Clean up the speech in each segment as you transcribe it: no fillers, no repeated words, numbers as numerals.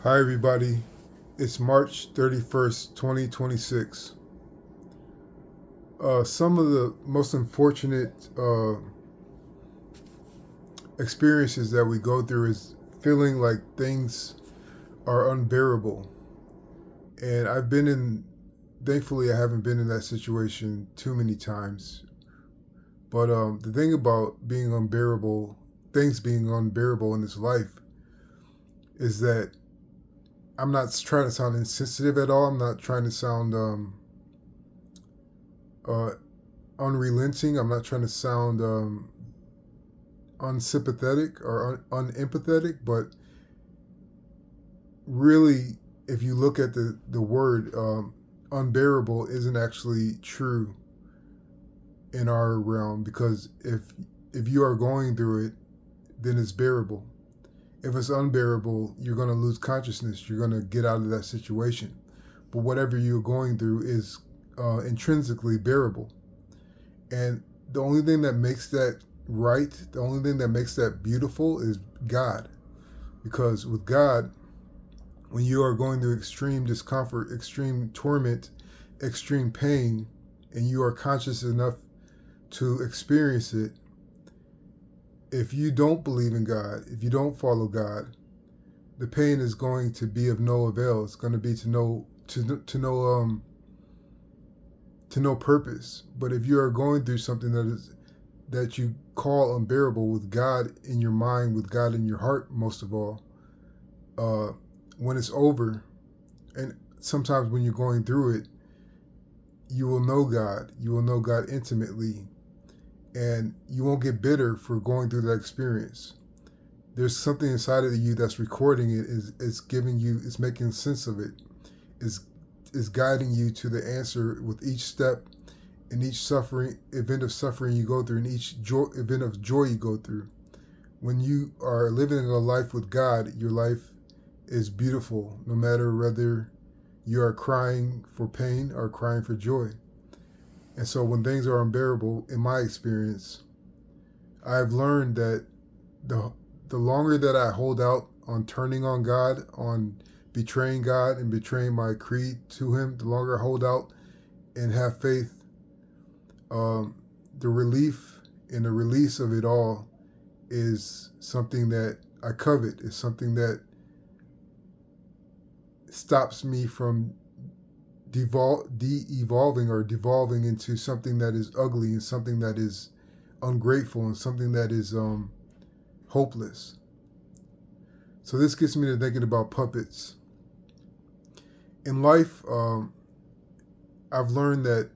Hi, everybody. It's March 31st, 2026. Some of the most unfortunate experiences that we go through is feeling like things are unbearable. And thankfully, I haven't been in that situation too many times. But the thing about being unbearable, things being unbearable in this life, is that I'm not trying to sound insensitive at all. I'm not trying to sound uh, unrelenting. I'm not trying to sound unsympathetic or unempathetic, but really, if you look at the word unbearable, isn't actually true in our realm because if you are going through it, then it's bearable. If it's unbearable, you're going to lose consciousness. You're going to get out of that situation. But whatever you're going through is intrinsically bearable. And the only thing that makes that right, the only thing that makes that beautiful is God. Because with God, when you are going through extreme discomfort, extreme torment, extreme pain, and you are conscious enough to experience it, if you don't believe in God, if you don't follow God, the pain is going to be of no avail. It's going to be to no purpose. But if you are going through something that you call unbearable with God in your mind, with God in your heart, most of all, uh, when it's over, and sometimes when you're going through it, you will know God. You will know God intimately, and you won't get bitter for going through that experience. There's something inside of you that's recording it, is giving you, is making sense of it, is guiding you to the answer with each step in each event of suffering you go through, in each event of joy you go through. When you are living a life with God, your life is beautiful, no matter whether you are crying for pain or crying for joy. And so when things are unbearable, in my experience, I've learned that the the longer that I hold out on turning on God, on betraying God and betraying my creed to Him, the longer I hold out and have faith, um, the relief and the release of it all is something that I covet. It's something that stops me from de-evolving or devolving into something that is ugly and something that is ungrateful and something that is hopeless. So this gets me to thinking about puppets. In life, I've learned that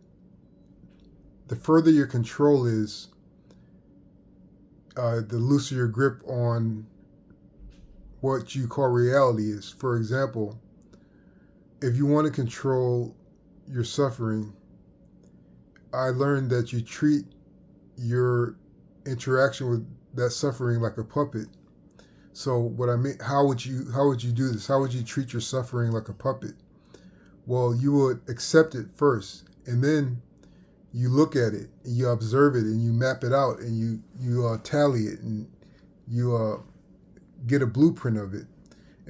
the further your control is, the looser your grip on what you call reality is. For example, if you want to control your suffering, I learned that you treat your interaction with that suffering like a puppet. So what I mean, how would you do this? How would you treat your suffering like a puppet? Well, you would accept it first, and then you look at it and you observe it and you map it out and you tally it and you get a blueprint of it.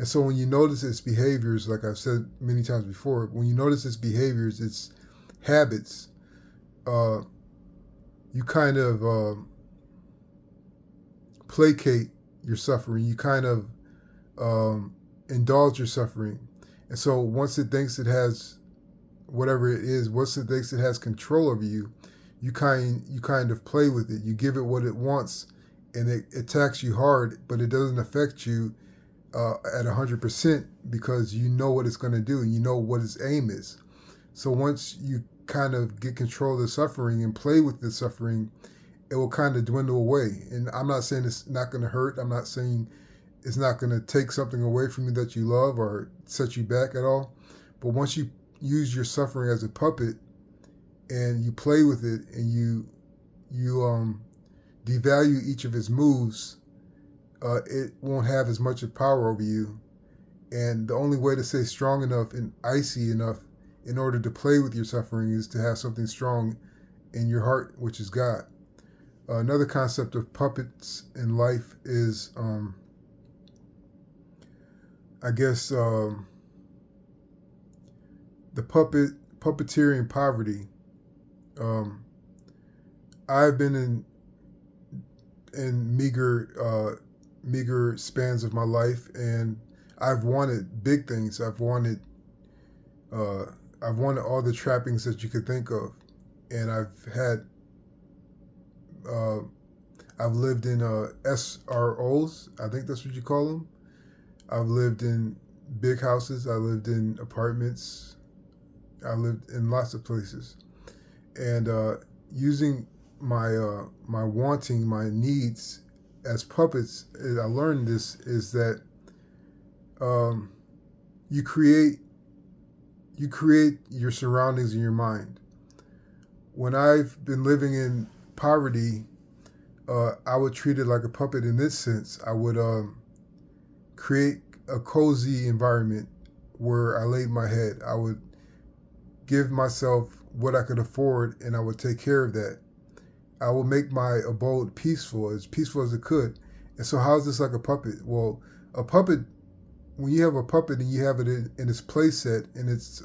And so when you notice its behaviors, like I've said many times before, when you notice its behaviors, its habits, uh, you kind of placate your suffering. You kind of indulge your suffering. And so once it thinks it has whatever it is, once it thinks it has control over you, you kind of play with it. You give it what it wants, and it attacks you hard, but it doesn't affect you at 100% because you know what it's going to do and you know what its aim is. So once you kind of get control of the suffering and play with the suffering, it will kind of dwindle away. And I'm not saying it's not going to hurt. I'm not saying it's not going to take something away from you that you love or set you back at all. But once you use your suffering as a puppet and you play with it and you devalue each of its moves, it won't have as much of power over you. And the only way to stay strong enough and icy enough in order to play with your suffering is to have something strong in your heart, which is God. Another concept of puppets in life is I guess the puppeteering poverty. Um, I've been in meager spans of my life, and I've wanted big things. Uh, I've wanted all the trappings that you could think of, and uh, I've lived in SROs. I think that's what you call them. I've lived in big houses. I lived in apartments. I lived in lots of places, and using my wanting, my needs as puppets. I learned this is that um, you create your surroundings in your mind. When I've been living in poverty, I would treat it like a puppet in this sense. I would create a cozy environment where I laid my head. I would give myself what I could afford, and I would take care of that. I would make my abode peaceful as it could. And so, how is this like a puppet? Well, a puppet, when you have a puppet and you have it in its place set, in its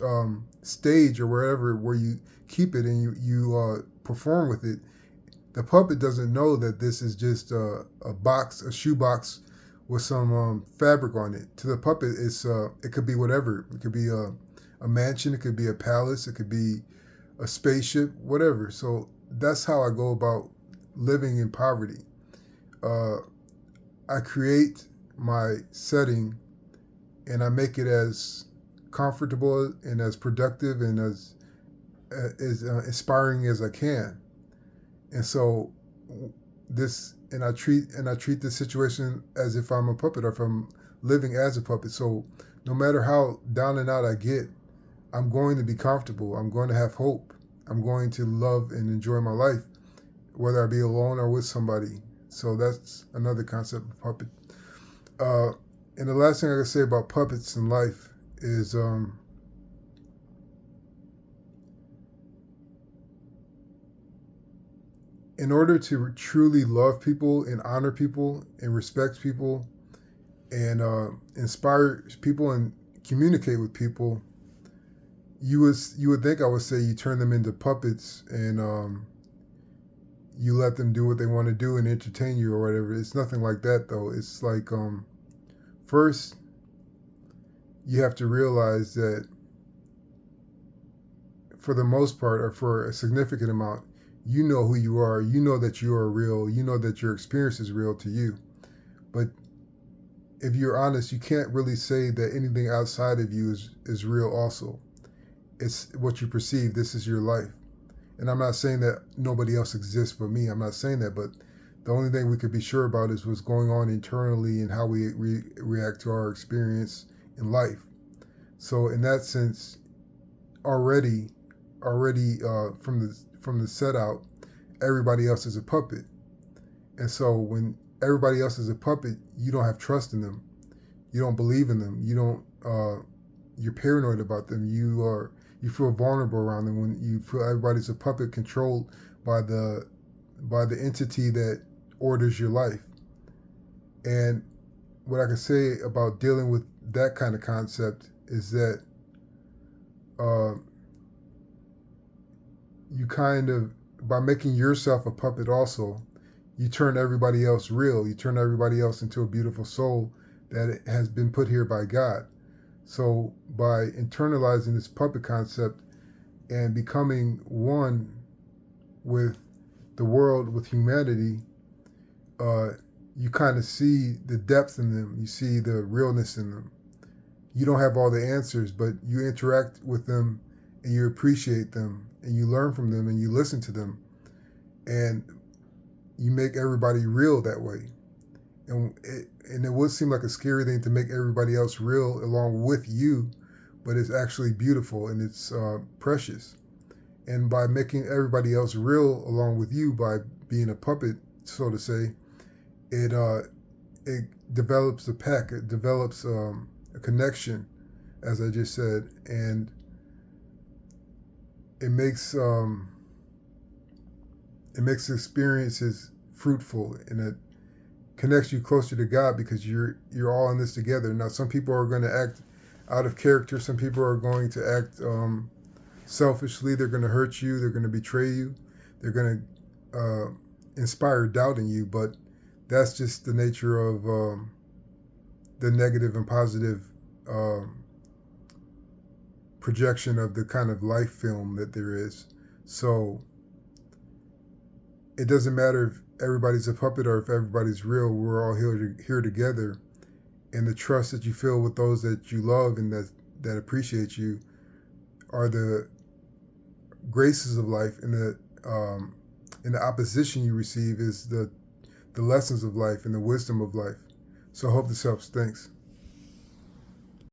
stage or wherever where you keep it and you perform with it, the puppet doesn't know that this is just a shoe box with some fabric on it. To the puppet, it could be whatever. It could be a mansion. It could be a palace. It could be a spaceship. Whatever. So that's how I go about living in poverty. Uh, I create my setting and I make it as comfortable and as productive and as inspiring as I can. And so I treat this situation as if I'm a puppet or if I'm living as a puppet. So no matter how down and out I get, I'm going to be comfortable. I'm going to have hope. I'm going to love and enjoy my life, whether I be alone or with somebody. So that's another concept of puppet. Uh, and the last thing I can say about puppets in life is in order to truly love people and honor people and respect people and inspire people and communicate with people, you would think I would say you turn them into puppets and you let them do what they want to do and entertain you or whatever. It's nothing like that though. It's like first you have to realize that for the most part or for a significant amount, you know who you are. You know that you are real. You know that your experience is real to you. But if you're honest, you can't really say that anything outside of you is real also. It's what you perceive. This is your life. And I'm not saying that nobody else exists but me. I'm not saying that. But the only thing we could be sure about is what's going on internally and how we react to our experience in life. So in that sense, already from the set out, everybody else is a puppet. And so when everybody else is a puppet, you don't have trust in them. You don't believe in them. You don't. You're paranoid about them. You feel vulnerable around them when you feel everybody's a puppet controlled by the entity that orders your life. And what I can say about dealing with that kind of concept is that uh, you kind of, by making yourself a puppet also, you turn everybody else real. You turn everybody else into a beautiful soul that has been put here by God. So by internalizing this puppet concept and becoming one with the world, with humanity, uh, you kind of see the depth in them. You see the realness in them. You don't have all the answers, but you interact with them and you appreciate them and you learn from them and you listen to them and you make everybody real that way. And it would seem like a scary thing to make everybody else real along with you, but it's actually beautiful and it's precious. And by making everybody else real along with you, by being a puppet, so to say, it develops a pack. It develops a connection, as I just said, and it makes experiences fruitful, and connects you closer to God because you're all in this together. Now, some people are going to act out of character. Some people are going to act selfishly. They're going to hurt you. They're going to betray you. They're going to inspire doubt in you. But that's just the nature of the negative and positive projection of the kind of life film that there is. So it doesn't matter if everybody's a puppet or if everybody's real. We're all here together, and the trust that you feel with those that you love and that appreciate you are the graces of life, and the opposition you receive is the lessons of life and the wisdom of life. So I hope this helps. Thanks.